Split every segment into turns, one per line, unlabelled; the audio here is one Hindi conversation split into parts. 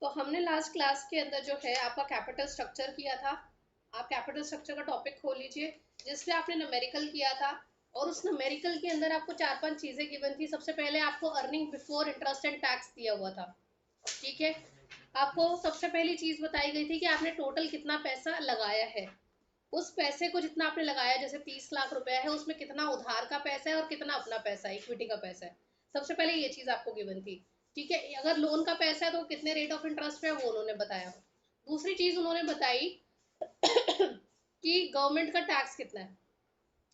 तो हमने लास्ट क्लास के अंदर जो है आपका कैपिटल स्ट्रक्चर किया था। आप कैपिटल स्ट्रक्चर का टॉपिक खोल लीजिए जिसमें आपने न्यूमेरिकल किया था। और उस न्यूमेरिकल के अंदर आपको 4-5 चीजें गिवन थी। सबसे पहले आपको earning before interest and tax दिया हुआ था, ठीक है। आपको सबसे पहली चीज बताई गई थी कि आपने टोटल कितना पैसा लगाया है। उस पैसे को जितना आपने लगाया, जैसे 30 लाख रुपया है, उसमें कितना उधार का पैसा है और कितना अपना पैसा है, इक्विटी का पैसा है। सबसे पहले ये चीज आपको गिवन थी, ठीक है। अगर लोन का पैसा है तो कितने रेट ऑफ इंटरेस्ट पे है वो उन्होंने बताया। दूसरी चीज उन्होंने बताई कि गवर्नमेंट का टैक्स कितना है।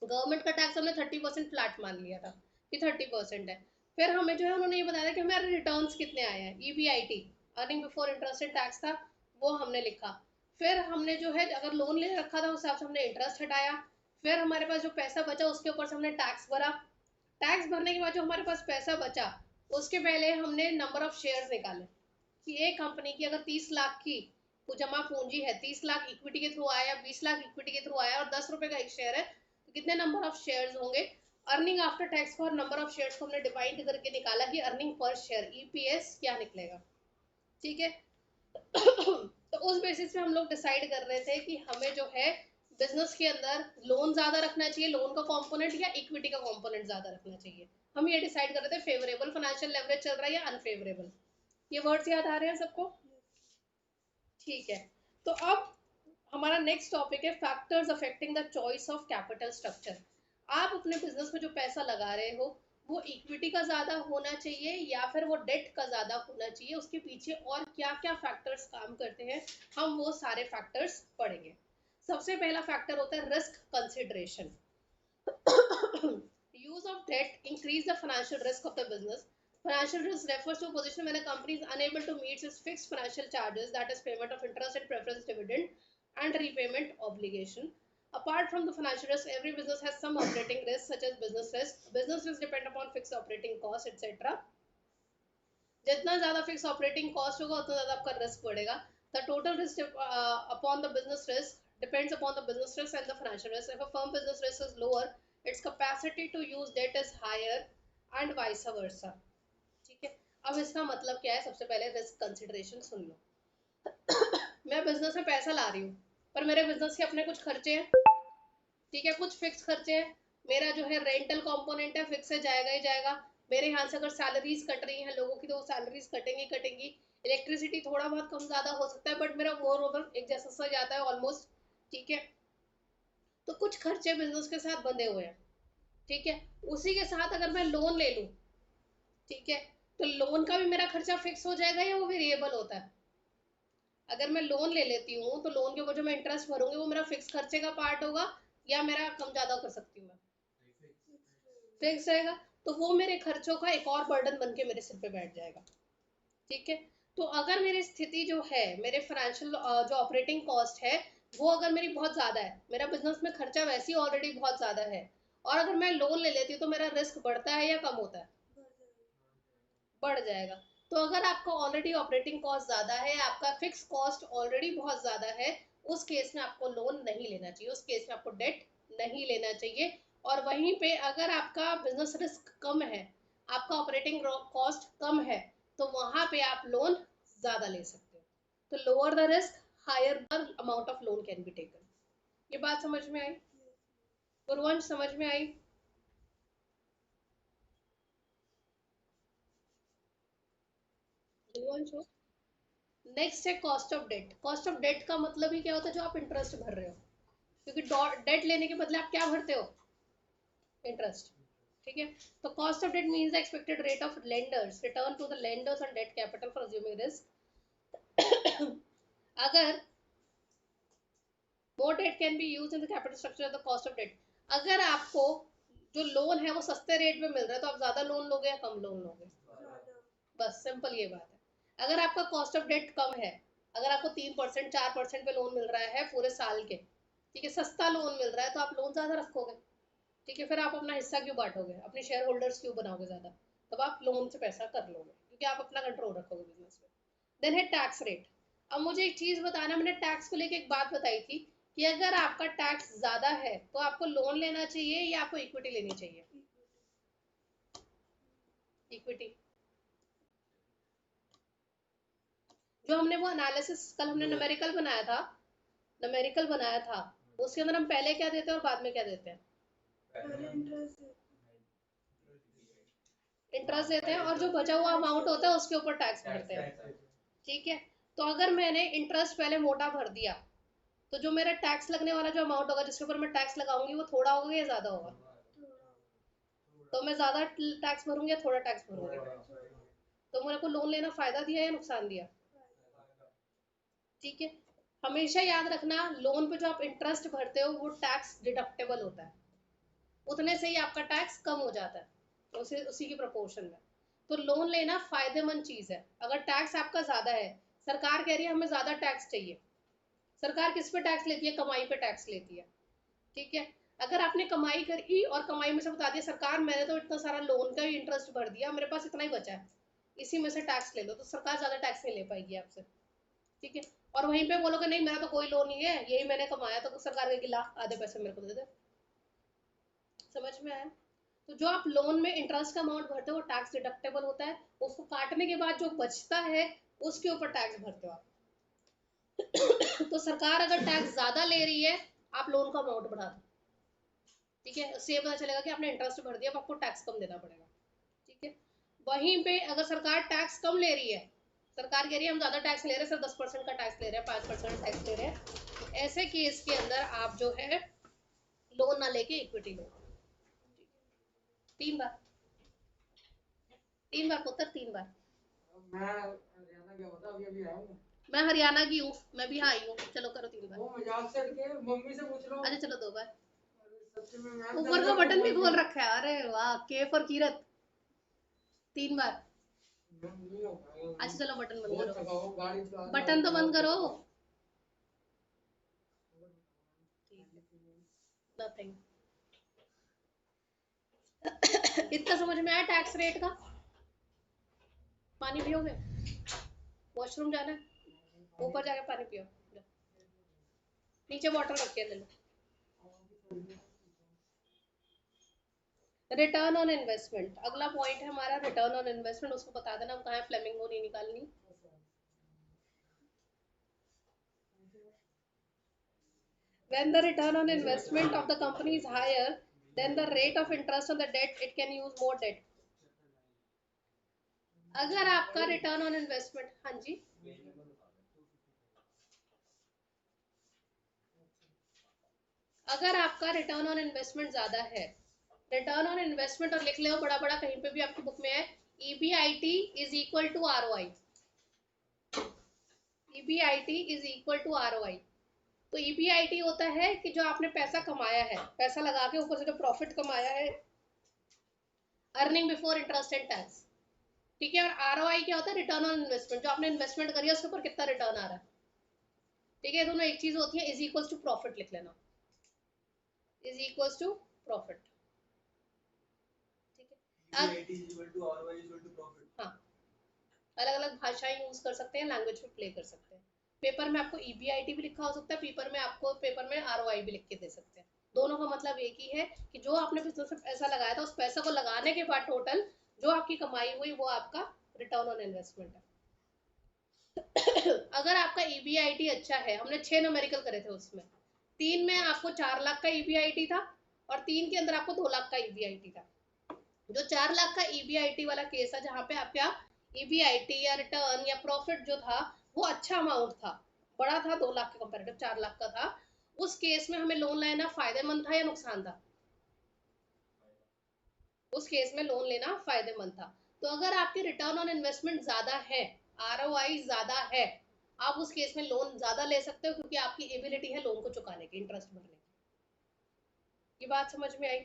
गवर्नमेंट का टैक्स हमने 30% फ्लैट मान लिया था कि 30% है। फिर हमें जो है उन्होंने ये बताया कि हमारे रिटर्न्स कितने आए हैं, EBIT, earning before interest and tax था, वो हमने लिखा। फिर हमने जो है अगर लोन ले रखा था उस हिसाब से हमने इंटरेस्ट हटाया। फिर हमारे पास जो पैसा बचा उसके ऊपर से हमने टैक्स भरा। टैक्स भरने के बाद जो हमारे पास पैसा बचा उसके पहले हमने नंबर ऑफ शेयर्स निकाले कि एक कंपनी की अगर 30 लाख की जमा पूंजी है, 30 लाख इक्विटी के थ्रू आया, 20 लाख इक्विटी के थ्रू आया और 10 रुपए का एक शेयर है, तो कितने नंबर ऑफ शेयर्स होंगे। Earning after tax for number of shares को हमने डिवाइड करके निकाला कि अर्निंग पर शेयर ईपीएस क्या निकलेगा, ठीक है। तो उस बेसिस पे हम लोग डिसाइड कर रहे थे कि हमें जो है बिजनेस के अंदर लोन ज्यादा रखना चाहिए, लोन का कंपोनेंट, या इक्विटी का कंपोनेंट ज्यादा रखना चाहिए। हम ये डिसाइड कर रहे थे फेवरेबल फाइनेंशियल लेवरेज चल रहा है या अनफेवरेबल। ये वर्ड्स याद आ रहे हैं सबको, ठीक है। तो अब हमारा नेक्स्ट टॉपिक है factors affecting the choice of capital structure. आप अपने बिजनेस में जो पैसा लगा रहे हो वो इक्विटी का ज्यादा होना चाहिए या फिर वो डेट का ज्यादा होना चाहिए, उसके पीछे और क्या क्या फैक्टर्स काम करते हैं, हम वो सारे फैक्टर्स पढ़ेंगे। सबसे पहला फैक्टर होता है risk consideration. use of debt increase the financial risk of the business. Financial risk refers to a position when a company is unable to meet its fixed financial charges, that is payment of interest and preference dividend and repayment obligation. Apart from the financial risk, every business has some operating risks such as business risk. Business risks depend upon fixed operating costs, etc. जितना ज्यादा फिक्स ऑपरेटिंग कॉस्ट होगा उतना ज्यादा आपका रिस्क बढ़ेगा। The total risk upon the business risk depends upon the business risk and the financial risk. If a firm business risk is lower, its capacity to use debt is higher and vice versa, ठीक है। अब इसका मतलब क्या है, सबसे पहले रिस्क कंसिडरेशन सुन लो। मैं बिजनेस में पैसा ला रही हूँ पर मेरे बिजनेस के अपने कुछ खर्चे हैं, ठीक है, कुछ फिक्स खर्चे हैं। मेरा जो है रेंटल कंपोनेंट है, फिक्स है, जाएगा ही जाएगा। मेरे यहाँ से अगर सैलरीज कट रही हैं लोगों की तो वो सैलरीज कटेंगी कटेंगी। इलेक्ट्रिसिटी थोड़ा बहुत कम ज्यादा हो सकता है बट मेरा मोर ओवर एक जैसा सा जाता है ऑलमोस्ट, ठीक है। तो कुछ खर्चे बिजनेस के साथ बंधे हुए हैं, ठीक है। उसी के साथ अगर मैं लोन ले लूं, ठीक है, तो लोन का भी मेरा खर्चा फिक्स हो जाएगा या वो वेरिएबल होता है। अगर मैं लोन ले लेती हूँ तो लोन के ऊपर जो मैं इंटरेस्ट भरूंगी वो मेरा फिक्स खर्चे का पार्ट होगा या मेरा कम ज्यादा कर सकती हूँ मैं, फिक्स रहेगा। तो वो मेरे खर्चों का एक और बर्डन बन के मेरे सिर पे बैठ जाएगा, ठीक है। तो अगर मेरी स्थिति जो है, मेरे फाइनेंशियल जो ऑपरेटिंग कॉस्ट है वो अगर मेरी बहुत ज्यादा है, मेरा बिजनेस में खर्चा वैसे ही ऑलरेडी बहुत ज्यादा है, और अगर मैं लोन ले लेती हूँ तो मेरा रिस्क बढ़ता है या कम होता है, बढ़ जाएगा। तो अगर आपका ऑलरेडी ऑपरेटिंग कॉस्ट ज्यादा है, आपका फिक्स कॉस्ट ऑलरेडी बहुत ज्यादा है, उस केस में आपको लोन नहीं लेना चाहिए, उस केस में आपको डेट नहीं लेना चाहिए। और वहीं पे अगर आपका बिजनेस रिस्क कम है, आपका ऑपरेटिंग कॉस्ट कम है, तो वहां पे आप लोन ज्यादा ले सकते हो। तो lower the risk, higher the amount of loan can be taken. ये बात समझ में आई? गुरुवंश समझ में आई? गुरुवंश हो। नेक्स्ट है cost of debt. Cost of debt का मतलब ही क्या होता है, जो आप इंटरेस्ट भर रहे हो, क्योंकि डेट लेने के बदले आप क्या भरते हो, इंटरेस्ट, ठीक है। तो cost of debt means the expected rate of lenders return to the lenders on debt capital for assuming risk. अगर more debt can be used in the capital structure the cost of debt. अगर आपको जो लोन है वो सस्ते रेट में मिल रहा है तो आप ज्यादा लोन लोगे या कम लोन लोगे, बस सिंपल ये बात है। अगर आपका कॉस्ट ऑफ डेट कम है, अगर आपको 3% 4% पे लोन मिल रहा है पूरे साल के, ठीक है, सस्ता लोन मिल रहा है, तो आप लोन ज्यादा रखोगे, ठीक है। फिर आप अपना हिस्सा क्यों बांटोगे, अपने शेयर होल्डर्स क्यों बनाओगे ज्यादा, तब आप लोन से पैसा कर लोगे क्योंकि आप अपना कंट्रोल रखोगे बिजनेस में। देन है टैक्स रेट। अब मुझे एक चीज बताना, मैंने टैक्स को लेके एक बात बताई थी कि अगर आपका टैक्स ज्यादा है तो आपको लोन लेना चाहिए या आपको इक्विटी लेनी चाहिए, इक्विटी। जो हमने वो एनालिसिस कल हमने न्यूमेरिकल बनाया था, उसके अंदर हम पहले क्या देते हैं और बाद में क्या देते हैं? इंटरेस्ट देते हैं, और जो बचा हुआ अमाउंट होता है उसके ऊपर टैक्स भरते हैं। ठीक है, तो अगर मैंने इंटरेस्ट पहले मोटा भर दिया, तो जो मेरा टैक्स लगने वाला जो अमाउंट होगा जिसके ऊपर मैं टैक्स लगाऊंगी वो थोड़ा होगा या ज्यादा होगा? तो मैं ज्यादा टैक्स भरूंगी या थोड़ा टैक्स भरूंगी? तो मेरे को लोन लेना फायदा दिया या नुकसान दिया? ठीक है, हमेशा याद रखना, लोन पे जो आप इंटरेस्ट भरते हो वो टैक्स डिडक्टेबल होता है, उतने से ही आपका टैक्स कम हो जाता है, उसी की प्रोपोर्शन में। तो लोन लेना फायदेमंद चीज है। अगर टैक्स आपका ज्यादा है, सरकार कह रही है हमें ज्यादा टैक्स चाहिए, सरकार किस पे टैक्स लेती है? कमाई पे टैक्स लेती है। ठीक है, अगर आपने कमाई करी और कमाई में से बता दिया सरकार मैंने तो इतना सारा लोन का ही इंटरेस्ट भर दिया, मेरे पास इतना ही बचा है, इसी में से टैक्स ले लो, तो सरकार ज्यादा टैक्स नहीं ले पाएगी आपसे। ठीक है, और वहीं पे बोलोगे नहीं मेरा तो कोई लोन नहीं है, यही मैंने कमाया, तो सरकार के ला आधे पैसे मेरे को दे दे। समझ में आया? तो जो आप लोन में इंटरेस्ट का अमाउंट भरते हो वो टैक्स डिडक्टेबल होता है, उसको काटने के बाद जो बचता है उसके ऊपर टैक्स भरते हो आप। तो सरकार अगर टैक्स ज्यादा ले रही है, आप लोन का अमाउंट बढ़ा दो। ठीक है, उससे ये पता चलेगा कि आपने इंटरेस्ट भर दिया, अब आपको टैक्स कम देना पड़ेगा। ठीक है, वहीं पे अगर सरकार टैक्स कम ले रही है, सरकार कह रही है हम ज्यादा टैक्स ले रहे हैं, सिर्फ 10% का टैक्स ले रहे हैं, 5% टैक्स ले रहे हैं, ऐसे केस के अंदर आप जो है लोन ना लेके इक्विटी लो। 3 बार, 3 बार पुत्र, 3 बार। मैं हरियाणा की हूँ, मैं भी आई हूँ, चलो करो 3 बार। वो मजाक से के मम्मी से पूछ लो। अच्छा चलो 2 बार। ऊपर का बटन भी खोल रखा है, अरे वाह, के फॉर कीरत। 3 बार। अच्छा चलो बटन बंद करो, बटन तो बंद करो। नथिंग। इतना समझ में आया टैक्स रेट का? पानी पियोगे? वॉशरूम जाना है? ऊपर जाके पानी पियो, नीचे बॉटल रख के ले लो। रिटर्न ऑन इन्वेस्टमेंट अगला पॉइंट है हमारा, रिटर्न ऑन इन्वेस्टमेंट, उसको बता देना हम कहाँ है, फ्लेमिंगो नहीं निकालनी। When the return on investment of the company is higher than the rate of interest on the debt, it can use more debt. अगर आपका रिटर्न ऑन इन्वेस्टमेंट, हाँ जी, अगर आपका रिटर्न ऑन इन्वेस्टमेंट ज्यादा है, रिटर्न ऑन इन्वेस्टमेंट और लिख लो बड़ा बड़ा, कहीं पे भी आपकी बुक में है, EBIT is equal to ROI। EBIT is equal to ROI। तो EBIT होता है कि जो आपने पैसा कमाया है, पैसा लगा के ऊपर से जो प्रॉफिट कमाया है, earning before interest and tax. ठीक है, और ROI क्या होता है? रिटर्न ऑन इन्वेस्टमेंट, जो आपने इन्वेस्टमेंट करी है उसके ऊपर कितना रिटर्न आ रहा है। ठीक है, दोनों एक चीज होती है, इज इक्वल्स टू प्रॉफिट लिख लेना, इज इक्वल्स टू प्रॉफिट। ठीक है, हाँ, अलग अलग भाषाएं यूज कर सकते हैं, लैंग्वेज पे प्ले कर सकते हैं। पेपर में आपको EBIT भी लिखा हो सकता है, पेपर में ROI भी लिख के दे सकते हैं। दोनों का मतलब एक ही है कि जो आपने बिजनेस में पैसा लगाया था, उस पैसा को लगाने के बाद टोटल जो आपकी कमाई हुई वो आपका रिटर्न ऑन इन्वेस्टमेंट है। अगर आपका EBIT अच्छा है, हमने 6 न्यूमेरिकल करे थे, उसमें 3 में आपको 4 लाख का EBIT था और 3 के अंदर आपको 2 लाख का EBIT था। जो 4 लाख का EBIT वाला केस है, जहाँ पे आपका EBIT या रिटर्न या प्रॉफिट जो था वो अच्छा अमाउंट था, बड़ा था, 2 लाख के कंपेरेटिव 4 लाख का था, उस केस में हमें लोन लेना फायदेमंद था या नुकसान था? उस केस में लोन लेना फायदेमंद था। तो अगर आपकी रिटर्न ऑन इन्वेस्टमेंट ज्यादा है, ROI ज्यादा है, आप उस केस में लोन ज्यादा ले सकते हो, क्योंकि आपकी एबिलिटी है लोन को चुकाने की, इंटरेस्ट भरने की। ये बात समझ में आई?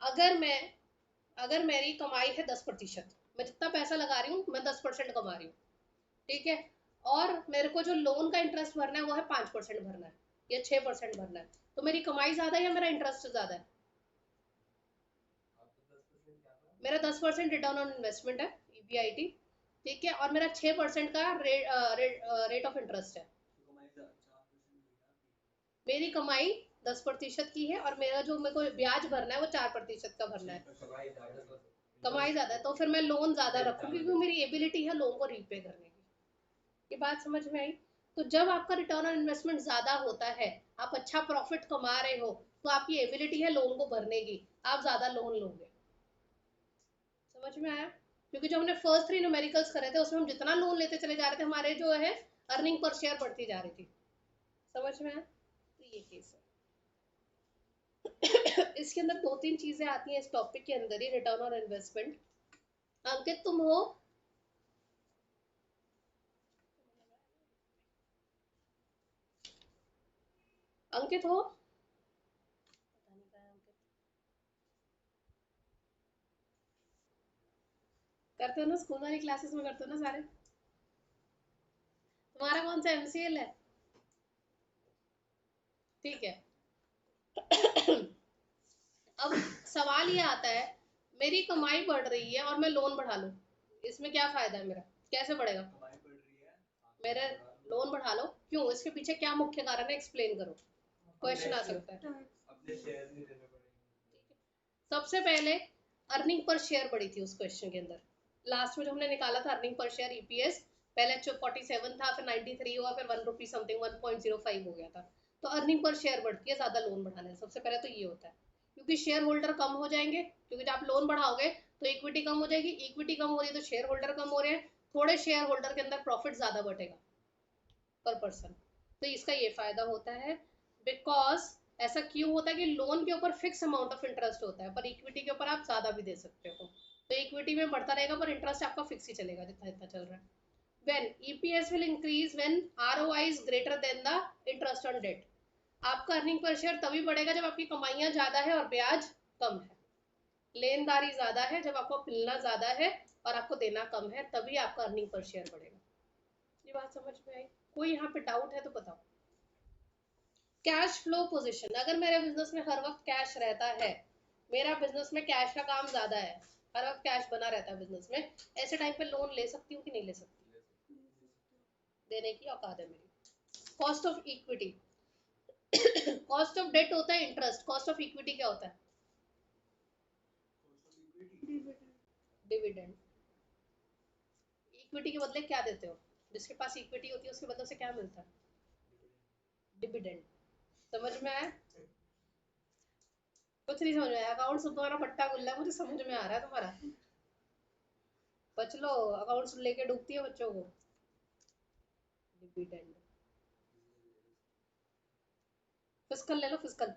अगर मैं अगर मेरी कमाई है 10%, मैं जितना पैसा लगा रही हूँ मैं 10% कमा रही हूँ, ठीक है, और मेरे को जो लोन का इंटरेस्ट भरना है वो है 5% भरना है या 6% भरना है, तो मेरी कमाई ज्यादा है या मेरा इंटरेस्ट ज्यादा है? मेरा 10% रिटर्न ऑन इन्वेस्टमेंट है, EBIT। ठीक है, और मेरा 6% का रेट ऑफ इंटरेस्ट है। मेरी कमाई 10% की है और मेरा जो मेरे को ब्याज भरना है वो 4% का भरना है। कमाई ज्यादा है तो फिर मैं लोन ज्यादा रखूंगी, क्योंकि मेरी एबिलिटी है लोन को रीपे करने की। ये बात समझ में आई? तो जब आपका रिटर्न ऑन इन्वेस्टमेंट ज्यादा होता है, आप अच्छा प्रॉफिट कमा रहे हो, तो आपकी एबिलिटी है लोन को भरने की, आप ज्यादा लोन लोगे। समझ में आया? क्योंकि जो हमने फर्स्ट 3 न्यूमेरिकल्स करे थे उसमें हम जितना लोन लेते चले जा रहे थे, हमारे जो है अर्निंग पर शेयर बढ़ती जा रही थी। समझ में आया? तो ये केस है। इसके अंदर 2-3 चीजें आती हैं इस टॉपिक के अंदर ही, रिटर्न ऑन इन्वेस्टमेंट। अंकित तुम हो? अंकित हो? पता नहीं कहाँ है अंकित। करते हो ना स्कूल वाली क्लासेस में, करते हो ना सारे? तुम्हारा कौन सा एमसीएल है? ठीक है। अब सवाल ये आता है, मेरी कमाई बढ़ रही है और मैं लोन बढ़ा लूं, इसमें क्या फायदा है मेरा? कैसे बढ़ेगा? मेरे लोन बढ़ा लो, क्यों? इसके पीछे क्या मुख्य कारण है, एक्सप्लेन करो। क्वेश्चन आ सकता है। सबसे पहले अर्निंग पर शेयर बढ़ी थी उस क्वेश्चन के अंदर। लास्ट में जो हमने निकाला था अर्निंग पर शेयर ईपीएस, पहले 47 था, फिर 93 हुआ, फिर 1 रुपी समथिंग 1.05 हो गया था। तो अर्निंग पर शेयर बढ़ती है ज्यादा लोन बढ़ाने से, सबसे पहले तो ये होता है। क्योंकि शेयर होल्डर कम हो जाएंगे, क्योंकि जब आप लोन बढ़ाओगे तो इक्विटी कम हो जाएगी, इक्विटी कम हो रही है तो शेयर होल्डर कम हो रहे हैं, थोड़े शेयर होल्डर के अंदर प्रॉफिट ज्यादा बढ़ेगा पर पर्सन। तो इसका ये फायदा होता है। बिकॉज ऐसा क्यों होता है कि लोन के ऊपर फिक्स अमाउंट ऑफ इंटरेस्ट होता है, पर इक्विटी के ऊपर आप ज्यादा भी दे सकते हो। तो इक्विटी में बढ़ता रहेगा पर इंटरेस्ट आपका फिक्स ही चलेगा जितना जितना चल रहा है। when EPS will increase when ROI is greater than the interest on debt। आपका अर्निंग पर शेयर तभी बढ़ेगा जब आपकी कमाइयां ज्यादा है और ब्याज कम है। लेनदारी ज्यादा है जब आपको मिलना ज्यादा है और आपको देना कम है, तभी आपका अर्निंग पर शेयर बढ़ेगा। ये बात समझ में आई? कोई यहाँ पे डाउट है तो बताओ। कैश फ्लो पोजीशन, अगर मेरे बिजनेस में हर वक्त कैश रहता है, मेरा बिजनेस में कैश का काम ज्यादा है, हर वक्त कैश बना रहता है बिजनेस में, ऐसे टाइम पे लोन ले सकती हूँ कि नहीं ले सकती? देने की औकात है मेरी। Cost of equity, cost of debt होता है इंटरेस्ट, कॉस्ट ऑफ इक्विटी क्या होता है? डिविडेंड। इक्विटी के बदले क्या देते हो? जिसके पास इक्विटी होती है उसके बदले से क्या मिलता है? डिविडेंड। समझ में आया? कुछ नहीं समझ में आया? अकाउंट्स तुम्हारा पट्टा गुल्ला है, मुझे समझ में आ रहा है तुम्हारा। बच लो, अकाउंट्स लेके डूबती है बच्चों को। डिविडेंड। फिस्कल ले लो, फिस्कल।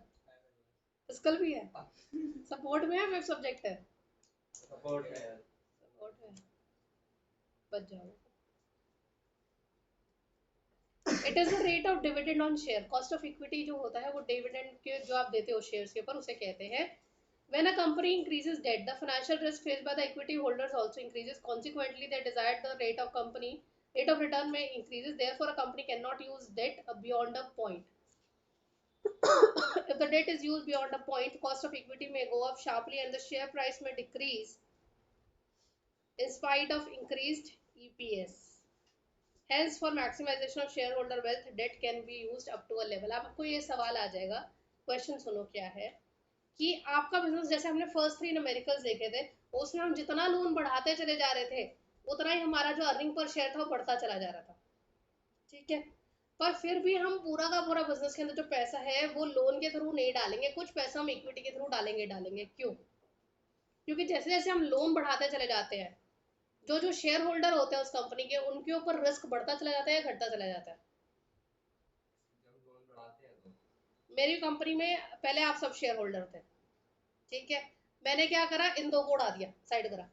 फिस्कल भी है, सपोर्ट में है, वेब सब्जेक्ट है। सपोर्ट है यार, सपोर्ट है। बच जाओ। It is the rate of dividend on share. Cost of equity जो होता है वो डिविडेंड के जो आप देते हो शेयर्स के ऊपर, उसे कहते हैं। When a company increases debt, the financial risk faced by the equity holders also increases. Consequently, the desired rate of return may increases. Therefore, a company cannot use debt beyond a point. If the debt is used beyond a point, cost of equity may go up sharply and the share price may decrease in spite of increased EPS. Hence, for maximization of shareholder wealth, debt can be used up to a level. अब आपको ये सवाल आ जाएगा, क्वेश्चन सुनो क्या है, कि आपका बिजनेस, जैसे हमने फर्स्ट 3 न्यूमेरिकल्स देखे थे, उसमें हम जितना लोन बढ़ाते चले जा रहे थे, उतना ही हमारा जो अर्निंग पर शेयर था वो बढ़ता चला जा रहा था। ठीक है। पर फिर भी हम पूरा का पूरा बिजनेस के अंदर जो पैसा है वो लोन के थ्रू नहीं डालेंगे, कुछ पैसा हम इक्विटी के थ्रू डालेंगे डालेंगे। क्यों? क्योंकि जैसे जैसे हम लोन बढ़ाते चले जाते हैं, जो जो शेयर होल्डर होते हैं उस कंपनी के, उनके ऊपर रिस्क बढ़ता चला जाता है या घटता चला जाता है? मेरी कंपनी में पहले आप सब शेयर होल्डर थे, ठीक है। मैंने क्या करा, इन दो को उड़ा दिया, साइड करा,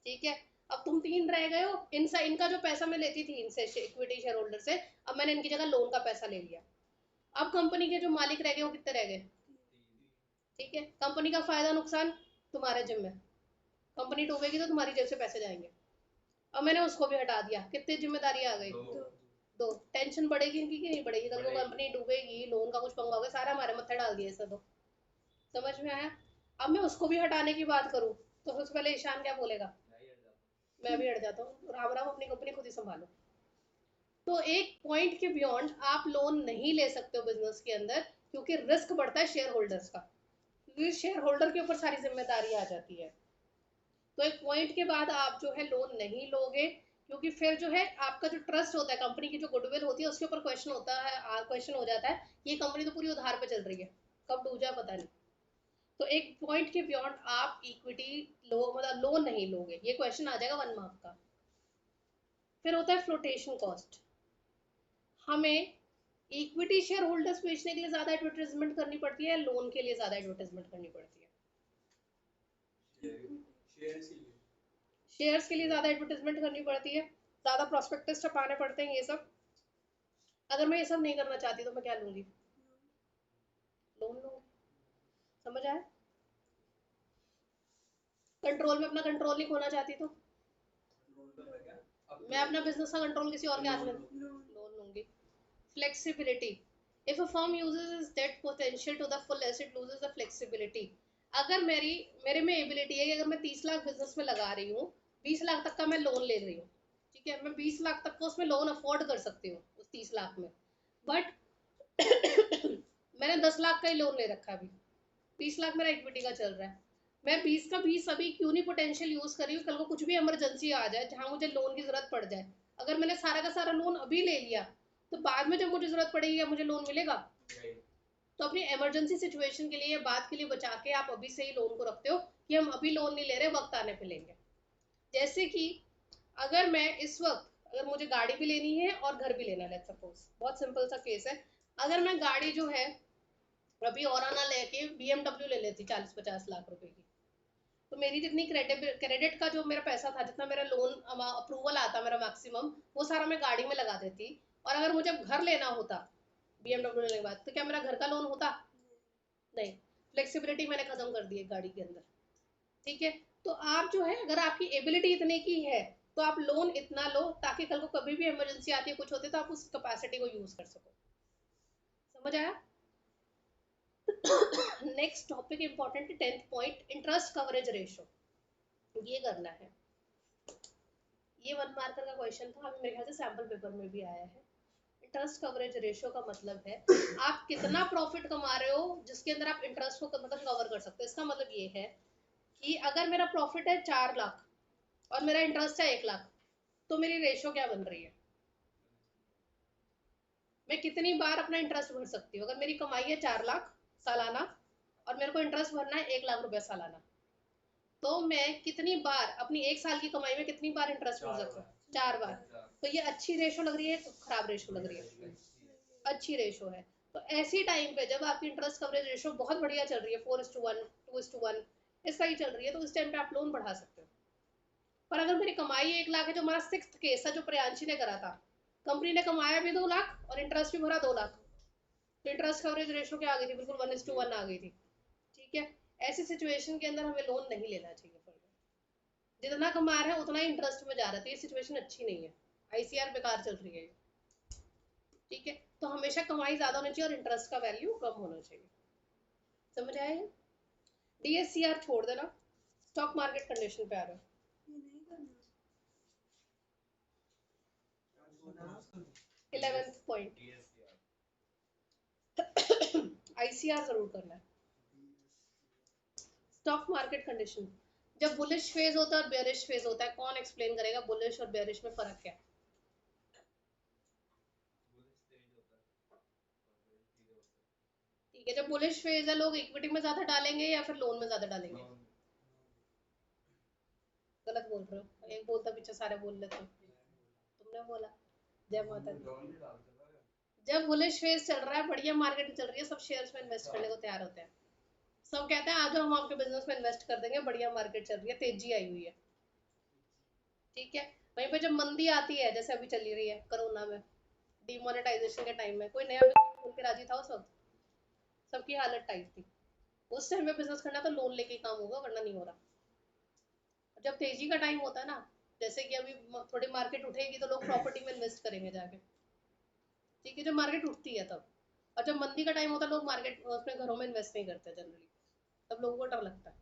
ठीक है। अब तुम 3 रह गए हो, इनका जो पैसा मैं लेती थी इनसे इक्विटी शेयर होल्डर से, अब मैंने इनकी जगह लोन का पैसा ले लिया। अब कंपनी के जो मालिक रह गए वो कितने रह गए? ठीक है। कंपनी का फायदा नुकसान तुम्हारे जिम्मे, कंपनी डूबेगी तो तुम्हारी जेब से पैसे जाएंगे। अब मैंने उसको भी हटा दिया, कितनी जिम्मेदारी आ गई? दो। टेंशन बढ़ेगी इनकी कि नहीं बढ़ेगी? कल को कंपनी डूबेगी, लोन का कुछ पंगा होगा, सारा हमारे मत्थे डाल दिया ऐसा। तो समझ में आया? अब मैं उसको भी हटाने की बात करूं तो सबसे पहले ईशान क्या बोलेगा? मैं भी हट जाता हूँ, राम राम, अपनी कंपनी खुद ही संभालो। तो एक पॉइंट के बियॉन्ड आप लोन नहीं ले सकते हो बिजनेस के अंदर, क्योंकि रिस्क बढ़ता है शेयर होल्डर्स का, क्योंकि शेयर होल्डर के ऊपर सारी जिम्मेदारी आ जाती है। तो एक पॉइंट के बाद आप जो है लोन नहीं लोगे, क्योंकि फिर जो है आपका जो ट्रस्ट होता है, कंपनी की जो गुडविल होती है, उसके ऊपर क्वेश्चन होता है, क्वेश्चन हो जाता है ये कंपनी तो पूरी उधार पे चल रही है, कब डूब जाए पता नहीं। तो एक पॉइंट के बियॉन्ड आप इक्विटी लो, मतलब लोन नहीं लोगे, ये क्वेश्चन आ जाएगा 1 मार्क का। फिर होता है फ्लोटेशन कॉस्ट। हमें इक्विटी शेयर होल्डर्स बेचने के लिए ज्यादा एडवर्टाइजमेंट करनी पड़ती है, लोन के लिए ज्यादा एडवर्टाइजमेंट करनी पड़ती है? शेयर्स के लिए ज्यादा एडवर्टाइजमेंट करनी पड़ती है, ज्यादा प्रोस्पेक्टस छपाने पड़ते हैं, ये सब। अगर मैं ये सब नहीं करना चाहती तो मैं क्या लूंगी? लोन लूंगी। समझ आया? कंट्रोल में अपना कंट्रोल नहीं खोना चाहती तो मैं अपना बिजनेस का कंट्रोल किसी और के हाथ में लोन लूंगी। Flexibility. If a firm uses its debt potential to the fullest it loses the flexibility। अगर मेरे में एबिलिटी है कि अगर मैं 30 लाख बिजनेस में लगा रही हूँ, 20 लाख तक का मैं लोन ले रही हूँ, ठीक है, मैं 20 लाख तक का उसमें लोन अफोर्ड कर सकती हूँ उस 30 लाख में, बट मैंने 10 लाख का ही लोन ले रखा है अभी, 20 लाख मेरा इक्विटी का चल रहा है, मैं 20 का 20 अभी क्यों नहीं पोटेंशियल यूज कर रही हूँ, कल को कुछ भी इमरजेंसी आ जाए जहां मुझे लोन की जरूरत पड़ जाए, अगर मैंने सारा का सारा लोन अभी ले लिया तो बाद में जब मुझे जरूरत पड़ेगी या मुझे लोन मिलेगा? तो अपनी इमरजेंसी सिचुएशन के लिए, बात के लिए बचा के आप अभी से ही लोन को रखते हो कि हम अभी लोन नहीं ले रहे, वक्त आने पे लेंगे। जैसे कि अगर मैं इस वक्त, अगर मुझे गाड़ी भी लेनी है और घर भी लेना है, लेट्स सपोज, बहुत सिंपल सा केस है, अगर मैं गाड़ी जो है अभी और ना लेके BMW ले लेती 40-50 लाख रुपए की, तो मेरी जितनी क्रेडिट का जो मेरा पैसा था, जितना मेरा लोन अप्रूवल आता मेरा मैक्सिमम, वो सारा मैं गाड़ी में लगा देती। और अगर मुझे घर लेना होता BMW लेने के बाद, तो क्या मेरा घर का लोन होता? नहीं। फ्लेक्सिबिलिटी मैंने खत्म कर दी है गाड़ी के अंदर। ठीक है, तो आप जो है, अगर आपकी एबिलिटी इतने की है तो आप लोन इतना लो ताकि कल को कभी भी इमरजेंसी आती है, कुछ होते, तो आप उस कैपेसिटी को यूज कर सको। समझ आया? नेक्स्ट टॉपिक इंपॉर्टेंट है, 10th point, interest coverage ratio. ये करना है, ये 1 मार्कर का क्वेश्चन था, अभी मेरे ख्याल से सैम्पल पेपर में भी आया है। इंटरेस्ट कवरेज रेशियो का मतलब है आप कितना प्रॉफिट कमा रहे हो जिसके अंदर आप इंटरेस्ट को मतलब कवर कर सकते हो। इसका मतलब ये है कि अगर मेरा प्रॉफिट है 4 लाख और मेरा इंटरेस्ट है 1 लाख, तो मेरी रेशियो क्या बन रही है? मैं कितनी बार अपना इंटरेस्ट भर सकती हूँ? अगर मेरी कमाई है 4 लाख सालाना और मेरे को इंटरेस्ट भरना है 1 लाख रुपया सालाना, तो मैं कितनी बार अपनी 1 साल की कमाई में कितनी बार इंटरेस्ट भर सकती हूँ? 4 बार। तो ये अच्छी रेशो लग रही है, तो खराब रेशो लग रही है? अच्छी रेशो है। तो ऐसी टाइम पे जब आपकी इंटरेस्ट कवरेज रेशो बहुत बढ़िया चल रही है, 4:1, 2:1, इस तरह ही चल रही है, तो उस टाइम पे आप लोन बढ़ा सकते हो। पर अगर मेरी कमाई 1 लाख है, जो हमारा 6th केस था जो प्रियांशी ने करा था, कंपनी ने कमाया भी 2 लाख और इंटरेस्ट भी भरा 2 लाख, तो इंटरेस्ट कवरेज रेशो क्या आ गई थी? बिल्कुल 1:1 आ गई थी। ठीक है, ऐसी सिचुएशन के अंदर हमें लोन नहीं लेना चाहिए। जितना कमा रहे हैं उतना ही इंटरेस्ट में जा रहा है, तो ये सिचुएशन अच्छी नहीं है, ICR बेकार चल रही है। ठीक है, तो हमेशा कमाई ज्यादा होनी चाहिए और इंटरेस्ट का वैल्यू कम होना चाहिए। समझ आया? DSCR छोड़ देना, स्टॉक मार्केट कंडीशन पे आ रहा है। 11th पॉइंट, ICR जरूर करना है। स्टॉक मार्केट कंडीशन, जब बुलिश फेज होता है और बेरिश फेज होता है, कौन एक्सप्लेन करेगा बुलिश और बेरिश में फर्क क्या है? ठीक है, जब बुलिश फेज है लोग इक्विटी में ज्यादा डालेंगे या फिर लोन में ज्यादा डालेंगे? गलत बोल रहे हो, एक बोलता पीछे सारे बोल लेते हो। तुमने बोला। जय माता दी। जब बुलिश फेज चल रहा है, बढ़िया मार्केट चल रही है, सब शेयर्स में इन्वेस्ट करने को तैयार होते हैं, सब कहते हैं आज हम आपके बिजनेस में इन्वेस्ट कर देंगे, बढ़िया मार्केट चल रही है, तेजी आई हुई है। ठीक है, वहीं पे जब मंदी आती है, जैसे अभी चली रही है कोरोना में, डिमोनेटाइजेशन के टाइम में, कोई नया बिजनेस खोल के राजी था उस वक्त? सबकी हालत टाइट थी। उस टाइम पे बिजनेस करना तो लोन लेके ही काम होगा, वरना नहीं हो रहा। जब तेजी का टाइम होता है ना, जैसे कि अभी थोड़ी मार्केट उठेगी तो लोग प्रॉपर्टी में इन्वेस्ट करेंगे जाके। ठीक है, जब मार्केट उठती है तब। और जब मंदी का टाइम होता है लोग मार्केट उसमें घरों में इन्वेस्ट नहीं करते जनरली, तब लोगों को डर लगता है।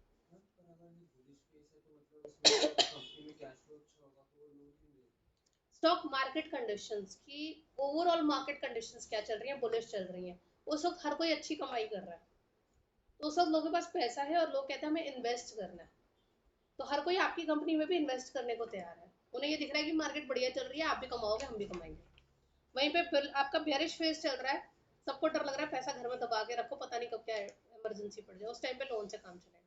स्टॉक मार्केट कंडीशंस की, ओवरऑल मार्केट कंडीशंस क्या चल रही हैं? बुलिश चल रही हैं। उस वक्त हर कोई अच्छी कमाई कर रहा है, तो उस वक्त लोगों के पास पैसा है और लोग कहते हैं हमें इन्वेस्ट करना है, तो हर कोई आपकी कंपनी में भी इन्वेस्ट करने को तैयार है। उन्हें ये दिख रहा है कि मार्केट बढ़िया चल रही है, आप भी कमाओगे हम भी कमाएंगे। वहीं पे आपका बेरिश फेज चल रहा है, सबको डर लग रहा है पैसा घर में दबा के रखो, पता नहीं कब क्या इमरजेंसी पड़ जाए, उस टाइम पे लोन से काम चलेगा।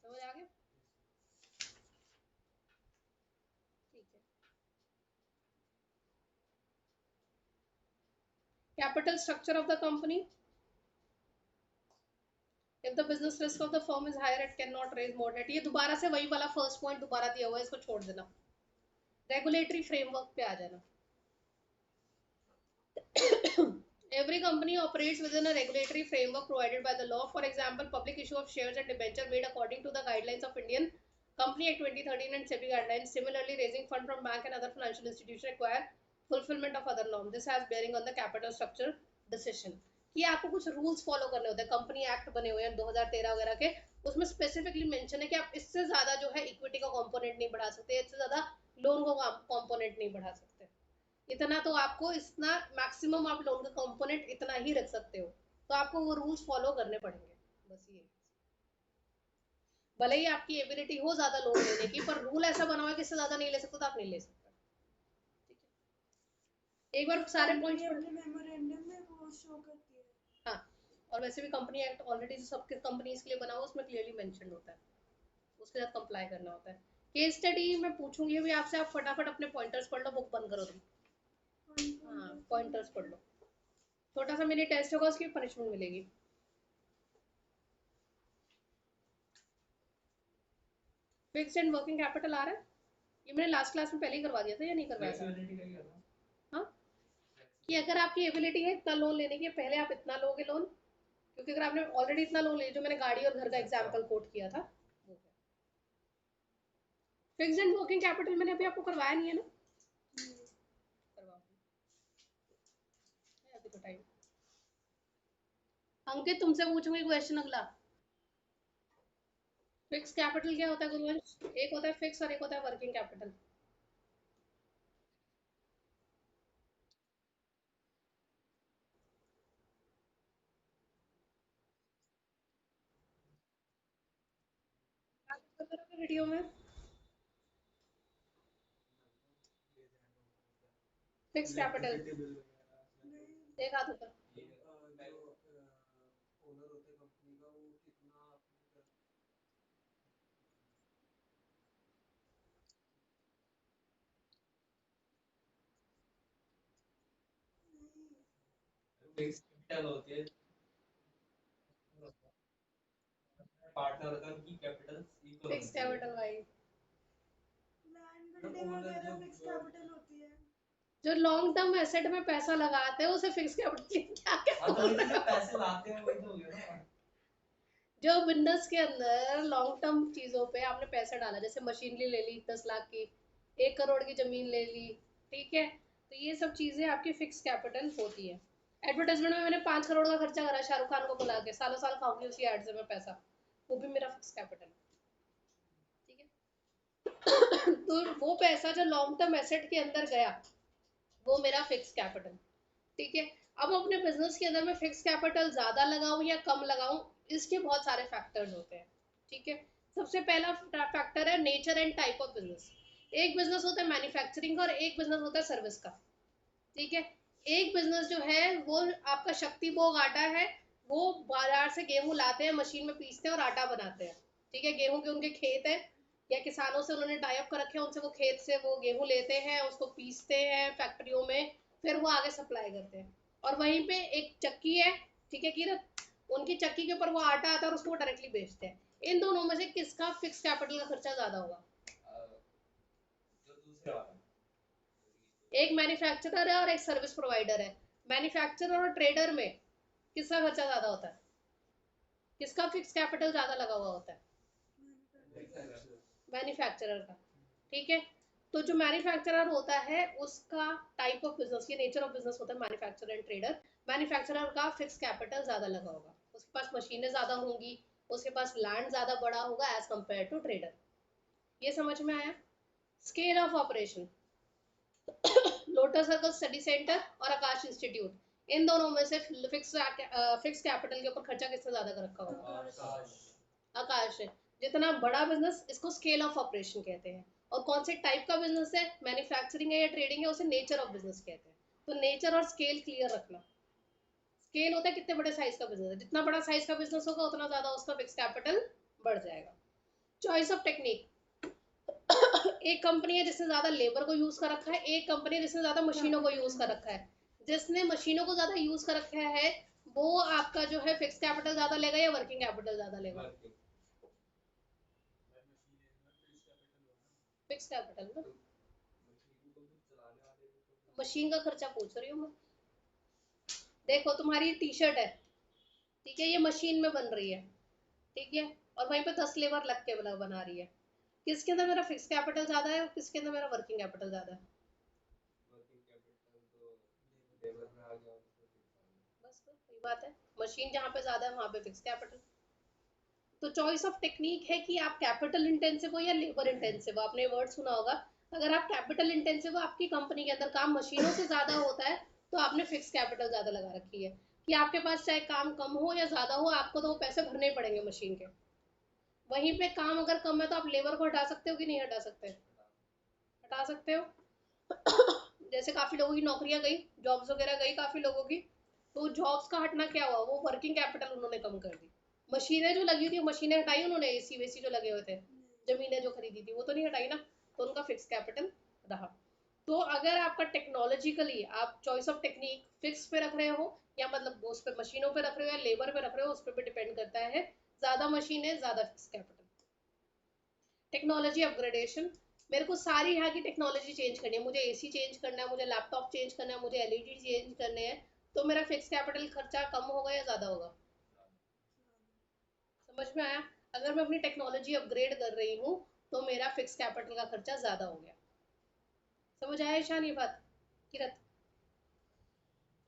समझ आ गया? ठीक है। Capital structure of the company, if the business risk of the firm is higher it cannot raise more debt। ये दोबारा से वही वाला फर्स्ट पॉइंट दोबारा दिया हुआ है, इसको छोड़ देना। रेगुलेटरी फ्रेमवर्क पे आ जाना। Every company operates within a regulatory framework provided by the law. For example, public issue of shares and debenture made according to the guidelines of Indian Company Act 2013 and SEBI guidelines. Similarly, raising fund from bank and other financial institutions require fulfillment of other norms. This has bearing on the capital structure decision। कि आपको कुछ रूल्स फॉलो करने होते हैं, कंपनी एक्ट बने हुए हैं 2013 वगैरह के, उसमें स्पेसिफिकली मेंशन है कि आप इससे ज्यादा जो है इक्विटी का कंपोनेंट नहीं बढ़ा सकते, इससे ज्यादा लोन को कंपोनेंट नहीं बढ़ा सकते, इतना तो आपको, इतना मैक्सिमम आप लोन का कंपोनेंट इतना ही रख सकते हो, तो आपको वो रूल्स फॉलो करने पड़ेंगे। बस ये, भले ही आपकी एबिलिटी हो ज्यादा लोन लेने की, पर रूल ऐसा बना हुआ है कि इससे ज्यादा नहीं ले सकते तो आप नहीं ले सकते। ठीक है, एक बार सारे पॉइंट्स मेमोरेंडम में वो शो करती है। हाँ, और वैसे भी कंपनी एक्ट ऑलरेडी जो सबके कंपनीज के लिए बना हुआ उसमें क्लियरली मेंशन होता है, उसके साथ कंप्लाई करना होता है। केस स्टडी मैं पूछूंगी अभी आपसे, आप फटाफट अपने पॉइंटर्स पढ़ लो, बुक बंद करो तुम। हाँ, पॉइंटर्स पढ़ लो, छोटा सा मिनी टेस्ट होगा, उसकी पनिशमेंट मिलेगी। फिक्स्ड एंड वर्किंग कैपिटल आ रहा है, ये मैंने लास्ट क्लास में पहले ही करवा दिया था या नहीं करवाया था? हाँ, कि अगर आपकी एबिलिटी है इतना लोन लेने की, पहले आप इतना लोगे लोन, क्योंकि अगर आपने ऑलरेडी इतना लोन लिया, जो मैंने गाड़ी और घर का एग्जांपल कोट किया था, फिक्स्ड एंड वर्किंग कैपिटल मैंने अभी आपको करवाया नहीं है ना? करवाऊंगी, अभी तो टाइम। अंकित तुमसे पूछूंगी क्वेश्चन अगला। फिक्स कैपिटल क्या होता है गुरुवंश? एक होता है फिक्स और एक होता है वर्किंग कैपिटल। वीडियो में फिक्स कैपिटल एक हाथ ऊपर, फिक्स कैपिटल होती है, पार्टनर होता है उनकी कैपिटल इक्वल, फिक्स कैपिटल भाई, लैंड बिल्डिंग वगैरह फिक्स कैपिटल होती है। जो लॉन्ग टर्म एसेट में पैसा लगाते हैं उसे फिक्स कैपिटल क्या कहते हैं? पैसे लाते हैं वही तो हो गया ना। जो बिजनेस के अंदर लॉन्ग टर्म चीजों पे आपने पैसा डाला, जैसे मशीनरी ले ली 10 लाख की, 1 करोड़ की जमीन ले ली, ठीक है, तो ये सब चीजें आपकी फिक्स कैपिटल होती है। एडवर्टाइजमेंट में मैंने 5 करोड़ का खर्चा करा शाहरुख खान को बुला के, सालों साल खाऊंगी उसी एड से मैं पैसा, वो भी मेरा फिक्स कैपिटल। ठीक है, तो वो पैसा जो लॉन्ग टर्म एसेट के अंदर गया वो मेरा फिक्स कैपिटल। ठीक है, अब अपने बिजनेस के अंदर मैं फिक्स कैपिटल ज्यादा लगाऊं या कम लगाऊं, इसके बहुत सारे फैक्टर्स होते हैं। ठीक है, सबसे पहला फैक्टर है nature and type of business. एक बिजनेस होता है मैन्युफैक्चरिंग और एक बिजनेस होता है सर्विस का। ठीक है, एक बिजनेस जो है वो आपका शक्ति भोग आटा है, वो बाजार से गेहूं लाते हैं, मशीन में पीसते हैं और आटा बनाते हैं। ठीक है, गेहूं के उनके खेत है या किसानों से उन्होंने टाई अप कर रखे हैं, उनसे वो खेत से वो गेहूं लेते हैं, उसको पीसते हैं फैक्ट्रियों में, फिर वो आगे सप्लाई करते हैं। और वहीं पे एक चक्की है, ठीक है कीरत, उनकी चक्की के ऊपर वो आटा आता है और उसको डायरेक्टली बेचते हैं। इन दोनों में से किसका फिक्स कैपिटल का खर्चा ज्यादा होगा? जो दूसरे वाला, एक मैन्युफैक्चरर है और एक सर्विस प्रोवाइडर है, मैन्युफैक्चरर और ट्रेडर में किसका खर्चा ज्यादा होता है, किसका फिक्स कैपिटल ज्यादा लगा हुआ होता है? मैन्युफैक्चरर का। ठीक है, तो जो मैन्युफैक्चरर होता है उसका टाइप ऑफ बिजनेस, ये नेचर ऑफ बिजनेस होता है मैन्युफैक्चरर एंड ट्रेडर। मैन्युफैक्चरर का फिक्स कैपिटल ज्यादा लगा होगा, उसके पास मशीनें ज्यादा होंगी, उसके पास लैंड ज्यादा बड़ा होगा एज कंपेयर टू ट्रेडर। ये समझ में आया? Scale of operation, lotus circle study centre और आकाश इंस्टीट्यूट, इन दोनों में से फिक्स कैपिटल के ऊपर खर्चा किससे ज्यादा कर रखा होगा? आकाश है। जितना बड़ा बिजनेस, इसको स्केल ऑफ ऑपरेशन कहते हैं, और कौन से टाइप का बिजनेस है, मैन्युफैक्चरिंग है या ट्रेडिंग है, उसे नेचर ऑफ बिजनेस कहते हैं। तो नेचर और स्केल क्लियर रखना। स्केल होता है कितने बड़े साइज का बिजनेस है, जितना बड़ा साइज का बिजनेस होगा उतना ज्यादा उसका फिक्स कैपिटल बढ़ जाएगा। चॉइस ऑफ टेक्निक, एक कंपनी है जिसने ज्यादा लेबर को यूज कर रखा है, एक कंपनी है जिसने ज्यादा मशीनों को यूज कर रखा है। जिसने मशीनों को ज्यादा यूज कर रखा है वो आपका जो है फिक्स कैपिटल ज्यादा लेगा या वर्किंग कैपिटल ज्यादा लेगा? फिक्स कैपिटल ना, मशीन का खर्चा पूछ रही हूँ मैं। देखो तुम्हारी टी शर्ट है, ठीक है, ये मशीन में बन रही है, ठीक है, और वहीं पे 10 लेबर लग के बना रही है। किसके अंदर मेरा फिक्स कैपिटल ज्यादा है और किसके अंदर मेरा वर्किंग कैपिटल ज्यादा है? बस वही बात है, मशीन जहाँ पे ज्यादा है वहां पे फिक्स कैपिटल। तो चॉइस ऑफ टेक्निक है कि आप कैपिटल इंटेंसिव हो या लेबर इंटेंसिव हो। आपने वर्ड सुना होगा, अगर आप कैपिटल इंटेंसिव हो, आपकी कंपनी के अंदर काम मशीनों से ज्यादा होता है, तो आपने फिक्स कैपिटल ज्यादा लगा रखी है कि आपके पास चाहे काम कम हो या ज्यादा हो, आपको तो वो पैसे भरने ही पड़ेंगे मशीन के। वहीं पे काम अगर कम है तो आप लेबर को हटा सकते हो कि नहीं हटा सकते? हटा सकते हो। जैसे काफी लोगों की नौकरियां गई, जॉब्स वगैरह गई काफी लोगों की, तो जॉब्स का हटना क्या हुआ, वो वर्किंग कैपिटल उन्होंने कम कर दी। मशीनें जो लगी थी मशीनें हटाई उन्होंने, एसी वेसी जो लगे हुए थे, जमीनें जो खरीदी थी वो तो नहीं हटाई ना, तो उनका फिक्स कैपिटल रहा। तो अगर आपका टेक्नोलॉजिकली आप चॉइस ऑफ टेक्निक फिक्स पे रख रहे हो या मतलब उस पर मशीनों पे रख रहे हो या लेबर पे रख रहे हो, उस पर भी डिपेंड करता है। ज्यादा मशीन है ज्यादा फिक्स कैपिटल। टेक्नोलॉजी अपग्रेडेशन, मेरे को सारी यहाँ की टेक्नोलॉजी चेंज करनी है, मुझे एसी चेंज करना है, मुझे लैपटॉप चेंज करना है, मुझे एलईडी चेंज करने हैं, तो मेरा फिक्स कैपिटल खर्चा कम होगा या ज्यादा होगा? समझ में आया? अगर मैं अपनी टेक्नोलॉजी अपग्रेड कर रही हूँ तो मेरा फिक्स कैपिटल का खर्चा ज्यादा हो गया। समझ आया ईशान ये बात? किरत,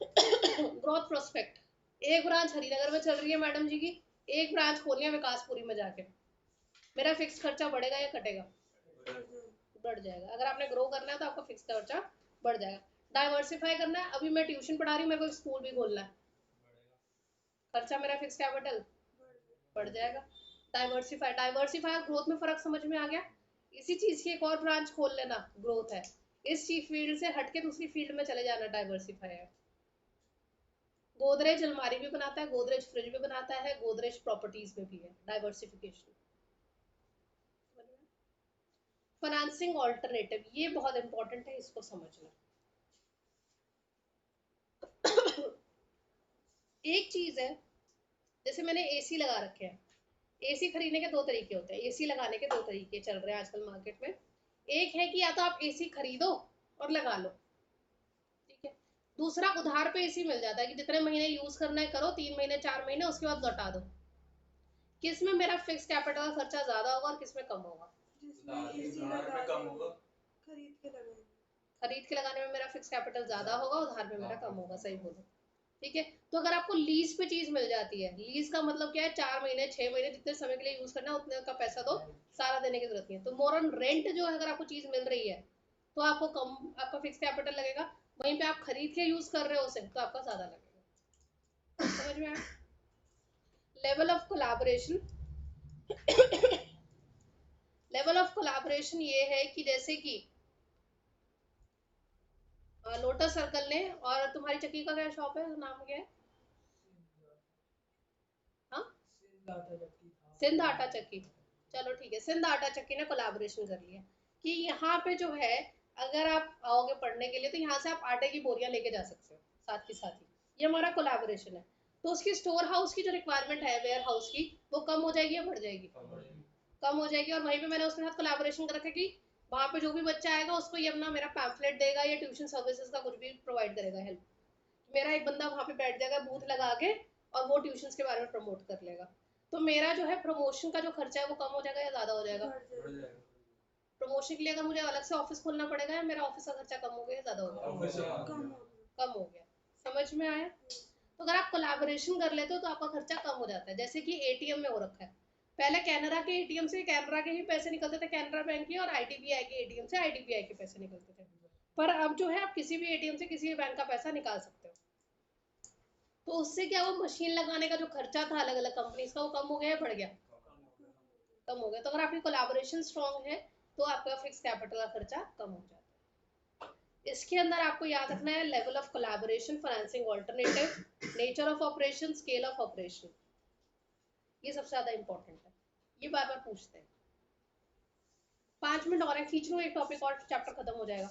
ग्रोथ प्रोस्पेक्ट, एक ब्रांच हरिनगर में चल रही है मैडम जी की, एक ब्रांच खोलनी है विकासपुरी में जाके, मेरा फिक्स खर्चा बढ़ेगा या घटेगा? बढ़ जाएगा। अगर आपने ग्रो करना है तो आपका फिक्स खर्चा बढ़ जाएगा। डाइवर्सिफाई करना है, अभी मैं ट्यूशन पढ़ा रही हूँ, मेरे को एक स्कूल भी खोलना है, खर्चा मेरा फिक्स कैपिटल बढ़ जाएगा। डाइवर्सिफाई, डाइवर्सिफाई और ग्रोथ में फर्क समझ में आ गया? इसी चीज की एक और ब्रांच खोल लेना, ग्रोथ है, इस चीज फील्ड से हटके दूसरी फील्ड में चले जाना, डाइवर्सिफाई है। गोदरेज अलमारी भी बनाता है, गोदरेज फ्रिज भी बनाता है, गोदरेज प्रॉपर्टीज में भी है, डाइवर्सिफिकेशन। फाइनेंसिंग ऑल्टरनेटिव, ये बहुत इंपॉर्टेंट है, इसको समझना। एक चीज है, जैसे मैंने एसी लगा रखे हैं, एसी खरीदने के दो तरीके होते हैं, एसी लगाने के दो तरीके चल रहे हैं आजकल मार्केट में। एक है कि या तो आप एसी खरीदो और लगा लो, ठीक है। दूसरा, उधार पे एसी मिल जाता है कि जितने महीने यूज करना है करो, 3 महीने 4 महीने, उसके बाद लौटा दो। किस में मेरा फिक्स कैपिटल का खर्चा ज्यादा होगा और किस में कम होगा? खरीद के लगाने में मेरा फिक्स कैपिटल ज्यादा होगा, उधार में मेरा कम होगा, सही बोलो, ठीक है। तो अगर आपको लीज पे चीज मिल जाती है, लीज का मतलब क्या है, 4 महीने 6 महीने जितने समय के लिए यूज करना है उतने का पैसा दो, सारा देने की जरूरत नहीं है। तो मोर ऑन रेंट जो है, अगर आपको चीज मिल रही है तो आपको कम, आपका फिक्स कैपिटल लगेगा। वहीं पे आप खरीद के यूज कर रहे हो उसे तो आपका ज्यादा लगेगा। समझ में आया? Level of collaboration, level of collaboration ये है कि जैसे कि लोटस सर्कल ने, और तुम्हारी चक्की का क्या शॉप है, नाम क्या है? हाँ, सिंध आटा चक्की, चलो ठीक है, सिंध आटा चक्की ने कोलैबोरेशन कर लिया कि यहाँ पे जो है, अगर आप आओगे पढ़ने के लिए तो यहाँ से आप आटे की बोरियां लेके जा सकते हो साथ के साथ ही, ये हमारा कोलैबोरेशन है। तो उसकी स्टोर हाउस की जो रिक्वायरमेंट है, वेयर हाउस की, वो कम हो जाएगी या बढ़ जाएगी? कम हो जाएगी। और वहीं पे मैंने उसके साथ कोलैबोरेशन कर रखा है कि वहाँ पे जो भी बच्चा आएगा उसको ये अपना मेरा पैम्फलेट देगा या ट्यूशन सर्विसेज का कुछ भी प्रोवाइड करेगा, हेल्प। मेरा एक बंदा वहाँ पे बैठ जाएगा बूथ लगा के, और वो ट्यूशन के बारे में प्रमोट कर लेगा। तो मेरा जो है प्रमोशन का जो खर्चा है वो कम हो जाएगा या ज्यादा हो जाएगा? प्रमोशन के लिए अगर मुझे अलग से ऑफिस खोलना पड़ेगा या मेरा ऑफिस का खर्चा कम हो गया या ज्यादा हो गया? कम हो गया। समझ में आया? तो अगर आप कोलैबोरेशन कर लेते हो तो आपका खर्चा कम हो जाता है। जैसे कि एटीएम में हो रखा है, पहले कैनरा के एटीएम से कैनरा के ही पैसे निकलते थे, कैनरा बैंक के, और आईडीबीआई के एटीएम से आईडीबीआई के पैसे निकलते थे। पर अब जो है आप किसी भी एटीएम से किसी भी बैंक का पैसा निकाल सकते हो। तो उससे क्या, वो मशीन लगाने का जो खर्चा था अलग अलग कंपनीज का, वो कम हो गया या बढ़ गया? कम हो गया। तो अगर आपकी कोलैबोरेशन स्ट्रांग है, तो आपका फिक्स कैपिटल का खर्चा कम हो जाता है। इसके अंदर आपको याद रखना है level of collaboration, financing alternative, nature of operation, scale of operation, ये सबसे ज्यादा इंपॉर्टेंट है, ये बार बार पूछते हैं। 5 मिनट और है, खींच लो एक टॉपिक और चैप्टर खत्म हो जाएगा।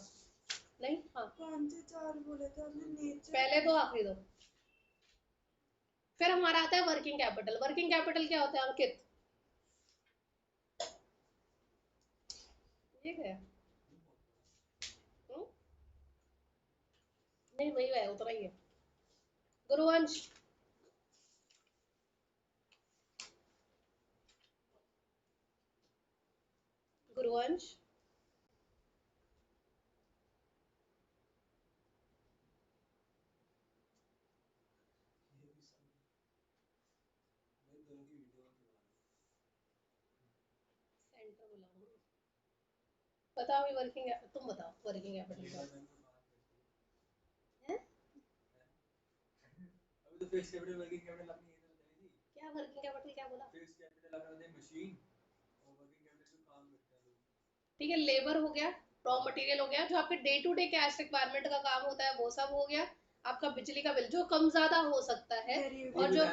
नहीं, हाँ
कौन से 4 बोले थे आपने? नेचर,
पहले दो आखिरी दो। फिर हमारा आता है वर्किंग कैपिटल। वर्किंग कैपिटल क्या होता है अंकित? ये क्या है? नहीं वही है, उतना ही है। गुरुवंश, गुरुवंश, सेंटर बुलाओ। बताओ ये वर्किंग, तुम बताओ वर्किंग कैपिटल क्या है?
अभी तो फिक्स कैपिटल वर्किंग कैपिटल आपने ये तो बताई थी।
क्या वर्किंग कैपिटल क्या बोला?
फिक्स कैपिटल आपने बताई मशीन, और वर्किंग कैपिटल जो काम करते हैं लोग।
ठीक है, लेबर हो गया, रॉ मटेरियल हो गया, जो आपके day to day cash requirement का काम होता है वो सब हो गया। आपका बिजली का बिल जो कम ज्यादा हो सकता है, और जो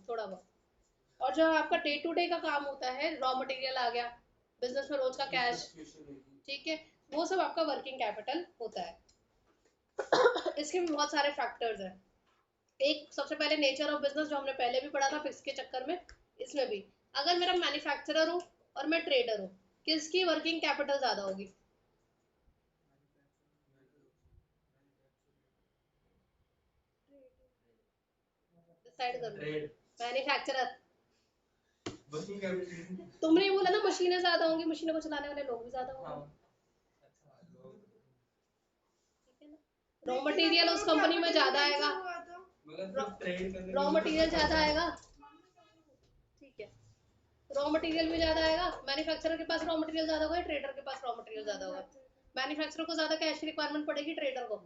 थोड़ा बहुत, और जो आपका डे टू डे का काम होता है, रॉ मटेरियल आ गया, बिजनेस में रोज का कैश, ठीक है, वो सब आपका वर्किंग कैपिटल होता है। इसके भी बहुत सारे फैक्टर्स हैं। एक सबसे पहले नेचर ऑफ बिजनेस, जो हमने पहले भी पढ़ा था फिक्स के चक्कर में, इसमें भी अगर मेरा मैन्युफैक्चरर हूँ और मैं ट्रेडर हूँ, किसकी वर्किंग कैपिटल ज्यादा होगी? डिसाइड कर लो। मैन्युफैक्चरर।
वर्किंग कैपिटल
तुमने ही बोला ना मशीनें ज्यादा होंगी, मशीनों को चलाने वाले लोग भी ज्यादा होंगे, ठीक है ना। रॉ मटेरियल उस कंपनी में ज्यादा आएगा, रॉ मटेरियल ज्यादा आएगा, ठीक है, रॉ मटेरियल भी ज्यादा आएगा। मैन्युफैक्चरर के पास रॉ मटेरियल ज्यादा होगा, ट्रेडर के पास रॉ मटेरियल ज्यादा होगा। मैन्युफैक्चरर को ज्यादा कैश रिक्वायरमेंट पड़ेगी, ट्रेडर को।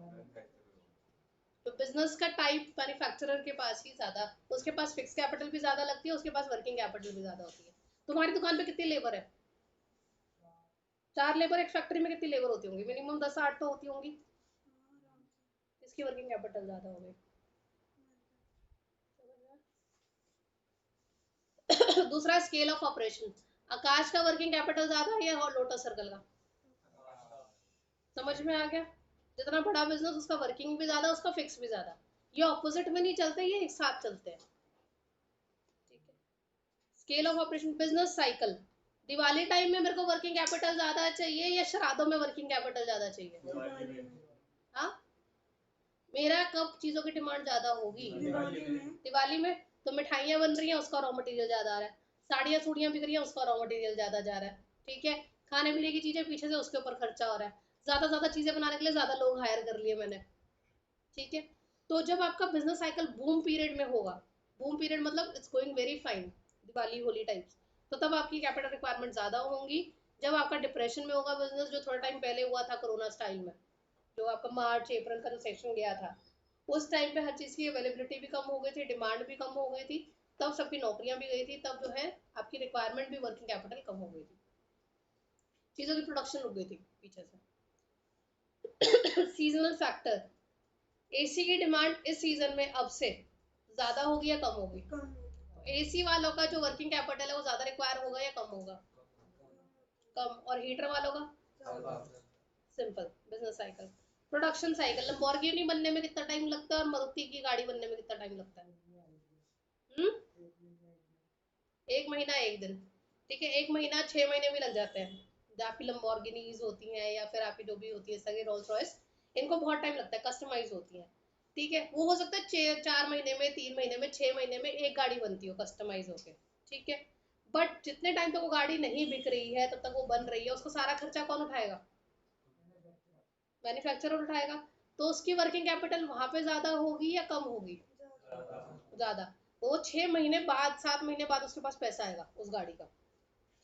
तो बिजनेस का टाइप मैन्युफैक्चरर के पास ही ज्यादा, उसके पास फिक्स कैपिटल भी ज्यादा लगती है, उसके पास वर्किंग कैपिटल भी ज्यादा होती है। तुम्हारी दुकान पे कितनी लेबर है? 4 लेबर। एक फैक्ट्री में कितनी लेबर होती होंगी? मिनिमम 10-8 तो होती होंगी। इसकी वर्किंग कैपिटल ज्यादा हो गई। दूसरा स्केल ऑफ ऑपरेशन। आकाश का वर्किंग कैपिटल ज्यादा है या लोटस सर्कल का? समझ में आ गया? जितना बड़ा बिजनेस उसका वर्किंग भी ज्यादा, उसका फिक्स भी ज्यादा। ये ऑपोजिट में नहीं चलते, ये एक साथ चलते हैं, ठीक है। Scale of operation, business cycle. Diwali time में मेरे को वर्किंग कैपिटल ज्यादा चाहिए या श्राद्धों में वर्किंग कैपिटल ज्यादा चाहिए? हाँ, मेरा कब चीजों की डिमांड ज्यादा होगी? दिवाली में। तो मिठाइयाँ बन रही हैं, उसका रॉ मटेरियल ज्यादा आ रहा है। साड़ियाँ सूड़ियाँ बिक रही हैं, उसका रॉ मटेरियल ज्यादा जा रहा है, ठीक है। खाने पीने की चीजें पीछे से उसके ऊपर खर्चा हो रहा है, ज्यादा ज्यादा चीजें बनाने के लिए ज्यादा लोग हायर कर लिए मैंने, ठीक है। तो जब आपका बिजनेस साइकिल बूम पीरियड में होगा, बूम पीरियड मतलब it's going very fine, Diwali Holi types, तो तब आपकी कैपिटल रिक्वायरमेंट ज्यादा होंगी। जब आपका डिप्रेशन में होगा बिजनेस, जो थोड़ा टाइम पहले हुआ था कोरोना स्टाइल में, जो आपका मार्च अप्रैल का जो सेक्शन गया था, उस टाइम पे हर चीज़ की अवेलेबिलिटी भी कम हो गई थी, डिमांड भी कम हो गई थी, तब सबकी नौकरियां भी गई थी, तब जो है आपकी रिक्वायरमेंट भी वर्किंग कैपिटल कम हो गई थी, चीज़ों की प्रोडक्शन रुक गई थी पीछे से। सीजनल फैक्टर, एसी की डिमांड इस सीजन में अब से ज्यादा होगी या कम होगी? एसी वालों का जो वर्किंग कैपिटल है वो ज्यादा रिक्वायर होगा या कम होगा? कम। और हीटर वालों का? Simple business cycle. Production cycle, Lamborghini बनने में कितना टाइम लगता है और मारुति की गाड़ी बनने में कितना टाइम लगता है? 1 महीना 1 दिन, ठीक है। 1 महीना 6 महीने भी लग जाते हैं, जो आपकी लंबोर्गिनीज होती हैं या फिर आपकी जो भी होती है सगे रोल्स रॉयस, इनको बहुत टाइम लगता है, कस्टमाइज होती है, ठीक है। वो हो सकता है 4 महीने में, 3 महीने में, 6 महीने में एक गाड़ी बनती हो कस्टमाइज होके, ठीक है। बट जितने टाइम तक वो गाड़ी नहीं बिक रही है तब तक वो बन रही है, उसको सारा खर्चा कौन उठाएगा? मैन्युफैक्चरर उठाएगा। तो उसकी वर्किंग कैपिटल वहां पे ज्यादा होगी या कम होगी? ज्यादा। वो 6 महीने बाद, 7 महीने बाद उसके पास पैसा आएगा उस गाड़ी का,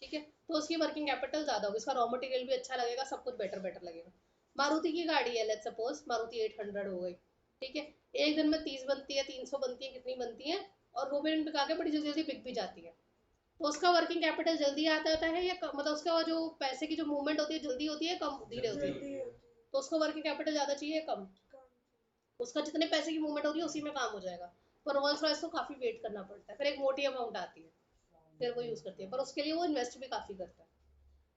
ठीक है। तो उसकी वर्किंग कैपिटल ज्यादा होगी, उसका रॉ मटेरियल भी अच्छा लगेगा, सब कुछ बेटर बेटर लगेगा। मारुति की गाड़ी है, लेट्स सपोज मारुति 800 हो गई, ठीक है। एक दिन में 30 बनती है, 300 बनती है, कितनी बनती है, और वो भी बिका के बड़ी जल्दी जल्दी बिक भी जाती है, तो उसका वर्किंग कैपिटल जल्दी आता है या मतलब उसका जो पैसे की जो मूवमेंट होती है जल्दी होती है कम धीरे होती है?
जल्दी होती
तो उसको वर्किंग कैपिटल ज़्यादा चाहिए या कम?
कम
उसका जितने पैसे की मूवमेंट होगी उसी में काम हो जाएगा, पर रोल्स रॉयस को काफ़ी वेट करना पड़ता है, फिर एक मोटी अमाउंट आती है, फिर वो यूज़ करती है, पर उसके लिए वो इन्वेस्ट भी काफ़ी करता है।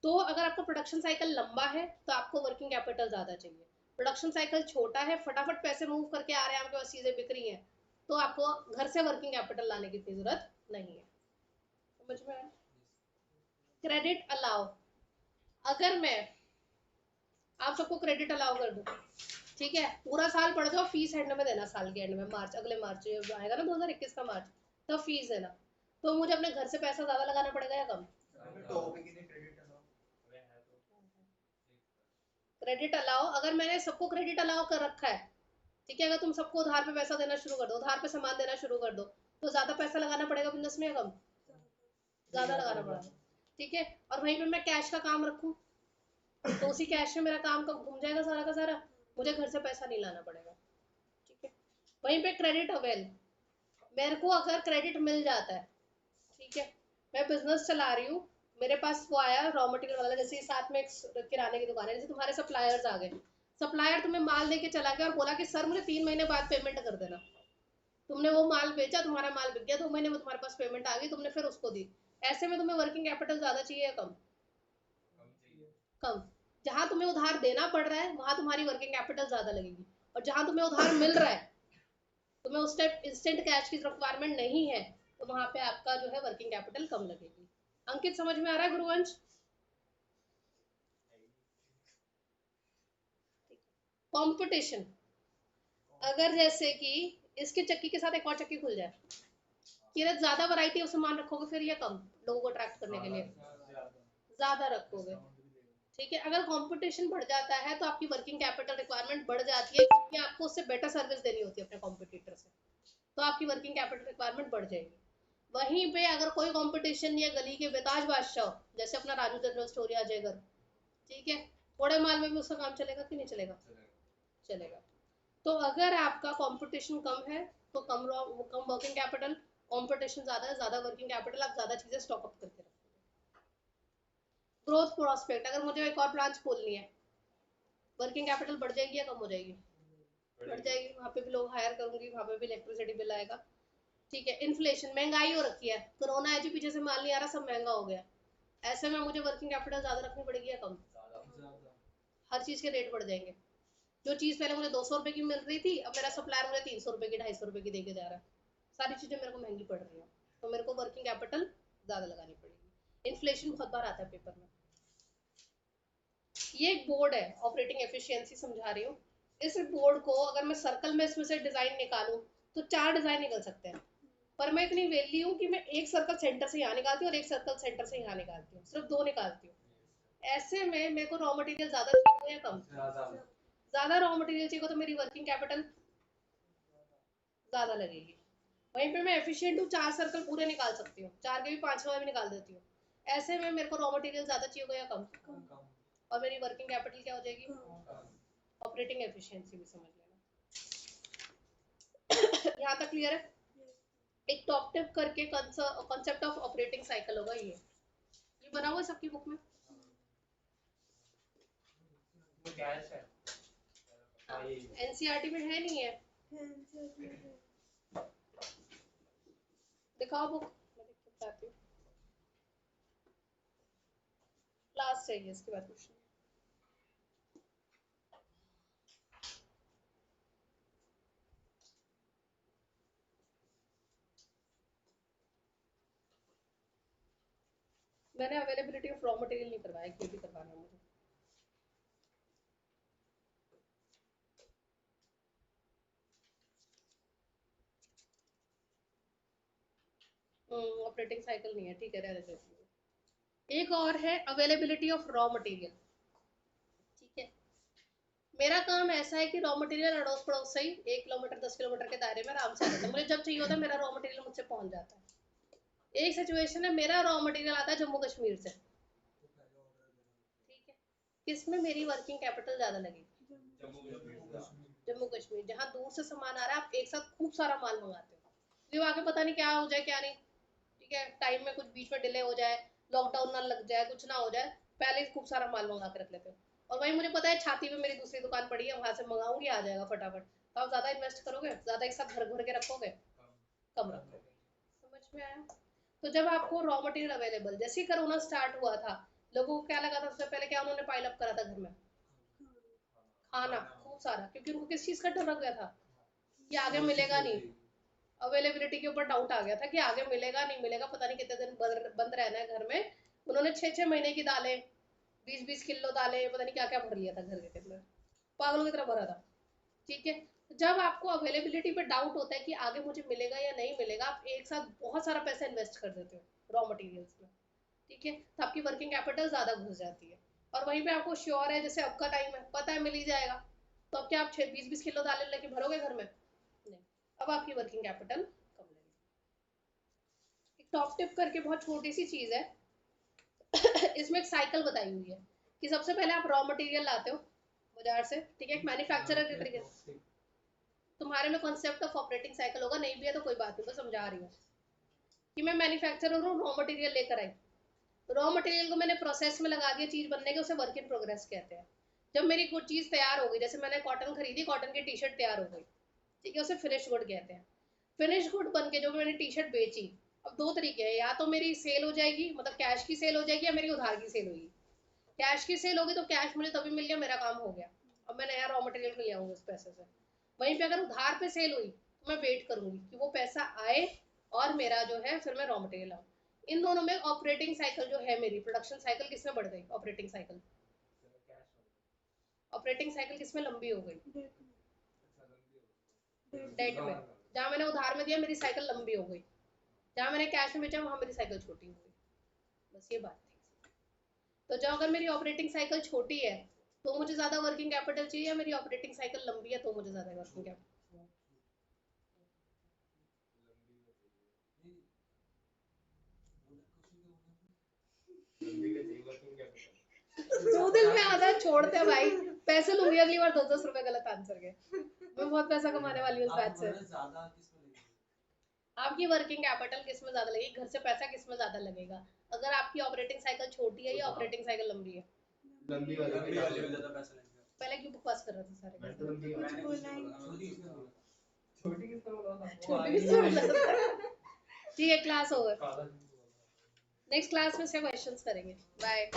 तो अगर आपका प्रोडक्शन साइकिल लंबा है तो आपको वर्किंग कैपिटल ज़्यादा चाहिए। प्रोडक्शन साइकिल छोटा है, फटाफट पैसे मूव करके आ रहे हैं, आपके पास चीज़ें बिक रही हैं, तो आपको घर से वर्किंग कैपिटल लाने की इतनी ज़रूरत नहीं है। समझ में आया? क्रेडिट अलाउ, अगर मैं आप सबको क्रेडिट अलाउ कर दूं, ठीक है, पूरा साल पढ़ जाओ, फीस एंड में देना, साल के एंड में मार्च, अगले मार्च आएगा ना 2021 का मार्च, तब फीस देना, तो मुझे अपने घर से पैसा ज्यादा लगाना पड़ेगा या कम? क्रेडिट अलाउ, अगर मैंने सबको क्रेडिट अलाउ कर रखा है, ठीक है, अगर तुम सबको उधार पे पैसा देना शुरू कर दो, उधार पे सामान देना शुरू कर दो, तो ज्यादा पैसा लगाना पड़ेगा बिजनेस में या कम? ज्यादा लगाना पड़ेगा, ठीक है। और वहीं पे मैं कैश का काम रखूं, तो उसी कैश में मेरा काम कब घूम जाएगा सारा का सारा, मुझे घर से पैसा नहीं लाना पड़ेगा, ठीक है। वहीं पे क्रेडिट अवेल, मेरे को अगर क्रेडिट मिल जाता है, ठीक है, मैं बिजनेस चला रही हूँ, मेरे पास वो आया रॉ मटेरियल वाला, जैसे साथ में एक किराने की दुकान है, जैसे तुम्हारे सप्लायर्स आ गए, सप्लायर तुम्हें माल देके चला गया और बोला कि सर मुझे 3 महीने बाद पेमेंट कर देना, तुमने वो माल बेचा, तुम्हारा माल बिक गया, 2 महीने में तुम्हारे पास पेमेंट आ गई, तुमने फिर उसको दी, ऐसे में तुम्हें वर्किंग कैपिटल ज्यादा चाहिए या कम? कम। जहां तुम्हें उधार देना पड़ रहा है वहां तुम्हारी वर्किंग कैपिटल ज्यादा लगेगी, और जहां तुम्हें उधार मिल रहा है, तुम्हें उस टाइप इंस्टेंट कैश की रिक्वायरमेंट नहीं है, तो वहां पे आपका जो है वर्किंग कैपिटल कम लगेगी। अंकित समझ में आ रहा है गुरुवंश? कंपटीशन, अगर जैसे कि इसके चक्की के साथ एक और चक्की खुल जाए, कि ज्यादा वैरायटी ऑफ सामान रखोगे फिर या कम, लोगों को अट्रैक्ट करने के लिए ज्यादा रखोगे, ठीक है। अगर कंपटीशन बढ़ जाता है तो आपकी वर्किंग कैपिटल रिक्वायरमेंट बढ़ जाती है, क्योंकि आपको उससे बेटर सर्विस देनी होती है अपने कॉम्पिटिटर से, तो आपकी वर्किंग कैपिटल रिक्वायरमेंट बढ़ जाएगी। वहीं पे अगर कोई कंपटीशन या गली के बेताज बादशाह, जैसे अपना राजू जनरल स्टोर या अजयगर, ठीक है, थोड़े माल में भी उसका काम चलेगा कि नहीं चलेगा? चलेगा। तो अगर आपका कंपटीशन कम है तो कम वर्किंग कैपिटल, कंपटीशन ज्यादा है, ज्यादा वर्किंग कैपिटल, आप ज्यादा चीजें स्टॉक अप करके रखोगे। ग्रोथ प्रोस्पेक्ट, अगर मुझे एक और ब्रांच खोलनी है, वर्किंग कैपिटल बढ़ जाएगी या कम हो जाएगी? बढ़ जाएगी, वहाँ पे भी लोग हायर करूंगी, वहाँ पे भी इलेक्ट्रिसिटी बिल आएगा, ठीक है। इन्फ्लेशन, महंगाई हो रखी है, कोरोना है जी, पीछे से माल नहीं आ रहा, सब महंगा हो गया, ऐसे में मुझे वर्किंग कैपिटल ज्यादा रखनी पड़ेगी या कम? हर चीज के रेट बढ़ जाएंगे, जो चीज पहले मुझे 200 रुपए की मिल रही थी, अब मेरा सप्लायर मुझे 300 रुपए की, 250 रुपए की देके जा रहा है, सारी चीजें मेरे को महंगी पड़ रही है, तो मेरे को वर्किंग कैपिटल ज्यादा लगानी पड़ेगी। इन्फ्लेशन बहुत बार आता है पेपर में। ये एक बोर्ड है, ऑपरेटिंग एफिशिएंसी समझा रही हूँ, इस बोर्ड को अगर मैं सर्कल में इसमें से डिजाइन निकालूं तो 4 डिजाइन निकल सकते हैं, पर मैं इतनी वेली हूँ कि मैं एक सर्कल सेंटर से यहाँ निकालती हूँ और एक सर्कल सेंटर से यहाँ निकालती हूँ, सिर्फ 2 निकालती हूँ। ऐसे में मेरे को रॉ मटेरियल ज्यादा चाहिए या कम? ज्यादा रॉ मटेरियल चाहिए तो मेरी वर्किंग कैपिटल ज्यादा लगेगी। वहीं पे मैं एफिशिएंट हूँ, 4 सर्कल पूरे निकाल सकती हूँ, 4 के भी 5वां भी निकाल देती हूँ, ऐसे में मेरे को रॉ मटेरियल ज्यादा चाहिए होगा या कम? और मेरी वर्किंग कैपिटल क्या हो जाएगी? ऑपरेटिंग एफिशिएंसी भी समझ लेना। यहाँ तक क्लियर है? एक टॉप टिप करके कॉन्सेप्ट ऑफ ऑपरेटिंग साइकिल होगा, ये बना हुआ है सबकी बुक में? एनसीईआरटी में है नहीं है? दिखाओ बुक, मैं देख के बताती हूँ, लास्ट चाहिए इसके बाद कुछ नहीं। मैंने अवेलेबिलिटी ऑफ रॉ मटेरियल नहीं करवाया, ये भी करवाना है मुझे। ऑपरेटिंग साइकिल नहीं है, ठीक है, रहने देती हूँ। एक और है अवेलेबिलिटी ऑफ रॉ मटेरियल, ठीक है। मेरा काम ऐसा है कि रॉ मटेरियल अड़ोस पड़ोस से ही 1 किलोमीटर 10 किलोमीटर के दायरे में आराम से आ जाता है, मुझे जब चाहिए होता है मेरा रॉ मटेरियल मुझसे पहुंच जाता है। एक सिचुएशन है, मेरा रॉ मटेरियल आता है जम्मू कश्मीर से, ठीक है, किसमें मेरी वर्किंग कैपिटल ज्यादा लगेगी? जम्मू कश्मीर, जहाँ दूर से सामान आ रहा है, आप एक साथ खूब सारा माल मंगाते हो, फिर आगे पता नहीं क्या हो जाए क्या नहीं, ठीक ठीक है, टाइम में कुछ बीच में डिले हो जाए, लॉकडाउन ना लग जाए, कुछ ना हो जाए, पहले ही खूब सारा माल मंगा के रख लेते हो। और वही मुझे पता है छाती पे मेरी दूसरी दुकान पड़ी है, वहां से मंगाऊंगी, आ जाएगा फटाफट। तो आप ज्यादा इन्वेस्ट करोगे, ज्यादा एक साथ भर भर के रखोगे, कम रखोगे। समझ में आया? तो जब आपको रॉ मटेरियल अवेलेबल, जैसे ही कोरोना स्टार्ट हुआ था, लोगों को क्या लगा था सबसे पहले, क्या उन्होंने पाइल अप करा था घर में? खाना खूब सारा, क्योंकि उनको किस चीज का डर लग गया था कि आगे मिलेगा नहीं। अवेलेबिलिटी के ऊपर डाउट आ गया था कि आगे मिलेगा नहीं मिलेगा, पता नहीं कितने दिन बंद रहना है घर में। उन्होंने 6-6 महीने की दालें, 20-20 किलो दालें, पता नहीं क्या क्या भर लिया था घर के अंदर, पागलों की तरह भरा था। ठीक है, जब आपको अवेलेबिलिटी पे डाउट होता है कि आगे मुझे मिलेगा या नहीं मिलेगा, आप एक साथ बहुत सारा पैसा इन्वेस्ट कर देते हो रॉ मटेरियल्स में। ठीक है, तो आपकी वर्किंग कैपिटल ज्यादा घुस जाती है। और वहीं पे आपको श्योर है, जैसे अब का टाइम है, पता है मिल ही जाएगा, तो अब क्या आप 20-20 किलो दालें लेके भरोगे घर में? नहीं। अब आपकी वर्किंग कैपिटल कम लगेगी। एक टॉप टिप करके बहुत छोटी सी चीज है इसमें एक साइकिल बताई हुई है कि सबसे पहले आप रॉ मटेरियल लाते हो बाजार से, ठीक है, एक मैन्युफैक्चरर के तरीके से। तुम्हारे में कॉन्सेप्ट ऑफ ऑपरेटिंग साइकिल होगा, नहीं भी है तो कोई बात नहीं, मैं समझा रही हूँ कि मैं मैन्युफैक्चरर हूँ, रॉ मटेरियल लेकर आई, रॉ मटेरियल को मैंने प्रोसेस में लगा दिया चीज बनने के, उसे वर्क इन प्रोग्रेस कहते हैं। जब मेरी कुछ चीज तैयार हो गई, जैसे मैंने कॉटन खरीदी, कॉटन की टी शर्ट तैयार हो गई, ठीक है, उसे फिनिश गुड कहते हैं। फिनिश गुड बन के जो मैंने टी शर्ट बेची, अब दो तरीके हैं, या तो मेरी सेल हो जाएगी, मतलब कैश की सेल हो जाएगी, या मेरी उधार की सेल होगी। कैश की सेल होगी तो कैश मुझे तभी मिल गया, मेरा काम हो गया, अब मैं नया रॉ मटेरियल ले आऊंगी उस पैसे से। वहीं पे अगर उधार पे सेल हुई तो मैं वेट करूंगी कि वो पैसा आए और मेरा जो है फिर मैं रॉ मटेरियल लाऊं। इन दोनों में ऑपरेटिंग साइकिल जो है, मेरी प्रोडक्शन साइकिल किसमें बढ़ गई? ऑपरेटिंग साइकिल, ऑपरेटिंग साइकिल किसमें लंबी हो गई? डेट में। जहाँ मैंने उधार में दिया मेरी साइकिल लंबी हो गई, जहाँ मैंने कैश में बेचा वहां मेरी साइकिल छोटी हो गई। बस ये बात थी। तो जो अगर मेरी ऑपरेटिंग साइकिल छोटी है तो मुझे ज्यादा वर्किंग कैपिटल चाहिए, या मेरी ऑपरेटिंग साइकिल लंबी है तो मुझे ज्यादा वर्किंग कैपिटल? दो दिन में आधा छोड़ते हैं भाई, पैसे लूंगी अगली बार 10-10 रुपए गलत आंसर के, मैं बहुत पैसा कमाने वाली हूँ इस बात से। आपकी वर्किंग कैपिटल किस में ज्यादा लगेगी, घर से पैसा किस में ज्यादा लगेगा? अगर आपकी ऑपरेटिंग साइकिल छोटी है या ऑपरेटिंग साइकिल लंबी है?
लंबी वाली ज्यादा पैसा लगेगा।
पहले क्यों बकवास कर रहे थे सारे?
मैं तो लंबी
कुछ बोला ही
छोटी किसने बोला था?
छोटी किसने बोला? ठीक है, क्लास ओवर, नेक्स्ट क्लास में से क्वेश्चंस करेंगे। बाय।